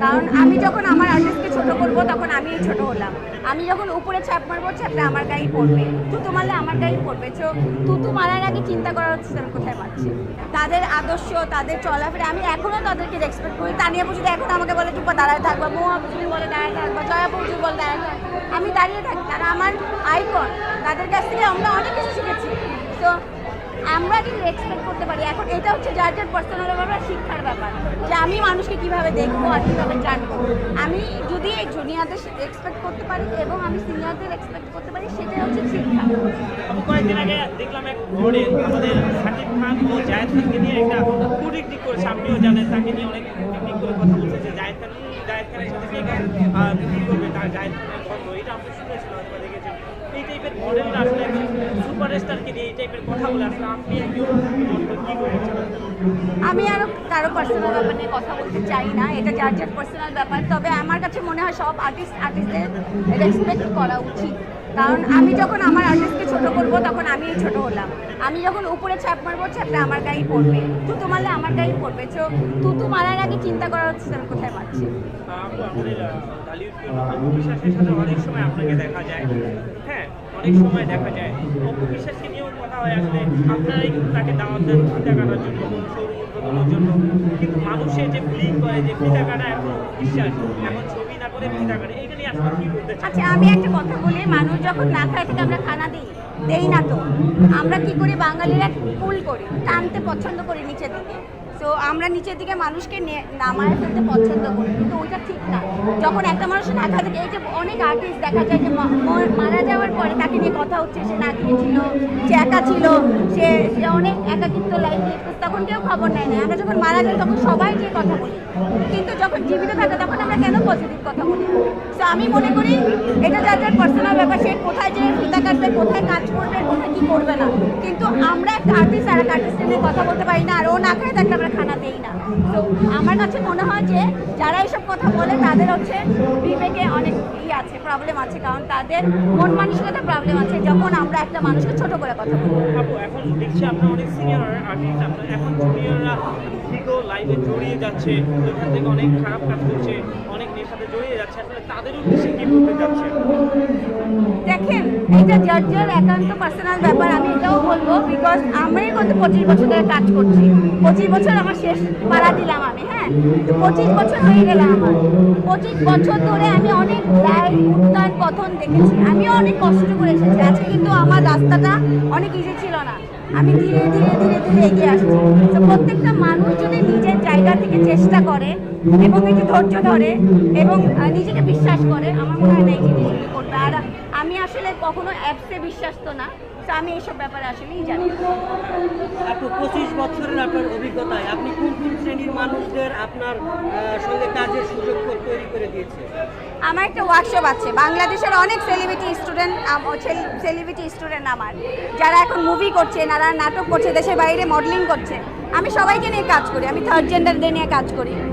কারণ আমি যখন আমার আর্টিস্টকে ছোট করবো তখন আমি ছোট হলাম। আমি যখন উপরে ছাপ মারবো ছাপটা আমার গায়ে পড়বে, তুতু মারলে আমার গায়ে পড়বে। তো তুতু মারার আগে চিন্তা করা হচ্ছে আমি কোথায় মারছি। তাদের আদর্শ, তাদের চলাফেরা আমি এখনও তাদেরকে রেসপেক্ট করি। তানিয়া পুজো এখন আমাকে বলে চুপা দাঁড়ায় থাকবা, মহুয়া পুজো বলে দাঁড়ায় থাকবা, জয়া পুজো বলে দাঁড়ায় থাকবা, আমি দাঁড়িয়ে থাকি। তারা আমার আইকন, তাদের কাছ থেকে আমরা অনেক কিছু শিখেছি। তো আমরা যদি এক্সপেক্ট করতে পারি, এখন এটা হচ্ছে যার যার পার্সোনাল ব্যাপার, শিক্ষার ব্যাপার, যে আমি মানুষকে কীভাবে দেখবো আর কীভাবে জানবো। আমি যদি জুনিয়রদের এক্সপেক্ট করতে পারি এবং আমি সিনিয়রদের এক্সপেক্ট করতে পারি, সেটাই হচ্ছে শিক্ষা। কয়েকদিন আগে দেখলাম এক মডেল আমাদের সাকিব খান ও জায়েদ খানকে নিয়ে একটা কুটিকটি করেছে, আপনিও জানেন, তাকে নিয়ে অনেক কুটিকটি করে কথা বলছে যে জায়েদ খানের সাথে কি করবে, তার জায়েদ খানের বন্ধ, এটা আপনি শুনেছেন হয়তো দেখেছেন। এই টাইপের মডেলটা আসলে সুপারস্টারকে নিয়ে এই টাইপের কথা বলে আসলে আপনি একজন কি করেছেন? আমি আরও কারো পার্সোনাল ব্যাপার নিয়ে কথা বলতে চাই না, এটা যার যার পার্সোনাল ব্যাপার। তবে আমার কাছে মনে হয় সব আর্টিস্টদের রেসপেক্ট করা উচিত। কারণ আমি যখন আমার আর্টিস্টকে ছোট করবো তখন আমি ছোট হলাম। আমি যখন উপরে ছাপ মারবো ছাপটা আমার গায়ে পড়বে, তুতু মারলে আমার গায়ে পড়বে। তো তুতু মারার আগে চিন্তা করা হচ্ছে আমি কোথায় মারছি। বিশ্বাসের সাথে অনেক সময় আপনাকে দেখা যায়, হ্যাঁ অনেক সময় দেখা যায় অপু বিশ্বাসকে নিয়েও কথা হয়, আসলে আপনারাই কিন্তু তাকে দাওয়াত দেন ফিতা কাটার জন্য, সৌর জন্য, কিন্তু মানুষের যে ব্লিং করে যে ফিতা কাটা এখন বিশ্বাস, এখন ছবি না করে ফিতা কাটে, এইটা নিয়ে আসলে কি বলতে চান? আচ্ছা, আমি একটা কথা বলি, মানুষ যখন না খায় থেকে আমরা খানা দেই না। তো আমরা কি করি, বাঙালিরা পুল করি, টানতে পছন্দ করি নিচের দিকে। তো আমরা নিচের দিকে মানুষকে নামায় ফেলতে পছন্দ করি, কিন্তু ওইটা ঠিক না। যখন একটা মানুষ না খায় থাকে, এই যে অনেক আর্টিস্ট দেখা যায় যে মারা যাওয়ার পরে তাকে নিয়ে কথা হচ্ছে, সে না খেয়েছিল, সে একা ছিল, সে অনেক একাকিত্ব লাইফ লিড করছে, তখন কেউ খবর নেয় না। আমরা যখন মারা যাই তখন সবাই যে কথা বলি, কিন্তু যখন জীবিত থাকে তখন আমরা কেন পজিটিভ কথা বলি? তো আমি মনে করি এটা যার যার পার্সোনাল ব্যাপার, সে কোথায় যে ফিতা কাটবে, কোথায় কাজ করবে, কোথায় কী করবে না। কিন্তু আমরা একটা আর্টিস্ট আর একটা আর্টিস্টের নিয়ে কথা বলতে পারি না, আর ও না খায় থাকলে আমরা খানা দেই না। তো আমার কাছে মনে হয় যে যারা এইসব কথা বলে তাদের হচ্ছে বিবেকে অনেক আছে, প্রবলেম আছে। কারণ তাদের মন মানসিকতা প্রবলেম আছে যখন আমরা একটা মানুষকে ছোট করে কথা বলি। এখন দেখছি আপনার অনেক সিনিয়র আর্টিস্ট, আপনার এখন জুনিয়ররা ভিগো লাইভে জড়িয়ে যাচ্ছে, ওইখান থেকে অনেক খারাপ কাজ করছে, অনেক নেশাতে জড়িয়ে যাচ্ছে, আসলে তাদের উদ্দেশ্যে কি বলতে যাচ্ছে? দেখেন, এটা যার যার একান্ত পার্সোনাল ব্যাপার। আমি এটাও বলবো, বিকজ আমি কত 25 বছর ধরে কাজ করছি, 25 বছর আমার শেষ পাড়া দিলাম আমি, হ্যাঁ, তো 25 বছর হয়ে গেল আমার। 25 বছর ধরে আমি অনেক লাইফ উত্থান পতন দেখেছি, আমিও অনেক কষ্ট করে এসেছি। আজকে কিন্তু আমার রাস্তাটা অনেক ইজি ছিল না, আমি ধীরে ধীরে ধীরে ধীরে এগিয়ে আসছি। তো প্রত্যেকটা মানুষ যদি নিজের জায়গা থেকে চেষ্টা করে এবং একটু ধৈর্য ধরে এবং নিজেকে বিশ্বাস করে, আমার মনে হয় না এই জিনিসগুলি করবে। আর আমি আসলে কখনো অ্যাপসে বিশ্বাস তো না, তো আমি এইসব ব্যাপারে আসলেই জানি। আপনি 25 বছরের আপনার অভিজ্ঞতায় আপনি কোন কোন শ্রেণীর মানুষদের আপনার সঙ্গে কাজের সুযোগ তৈরি করে দিয়েছে? আমার একটা ওয়ার্কশপ আছে, বাংলাদেশের অনেক সেলিব্রিটি স্টুডেন্ট আমার, যারা এখন মুভি করছে, যারা নাটক করছে, দেশের বাইরে মডেলিং করছে। আমি সবাইকে নিয়ে কাজ করি, আমি থার্ড জেন্ডারদের নিয়ে কাজ করি।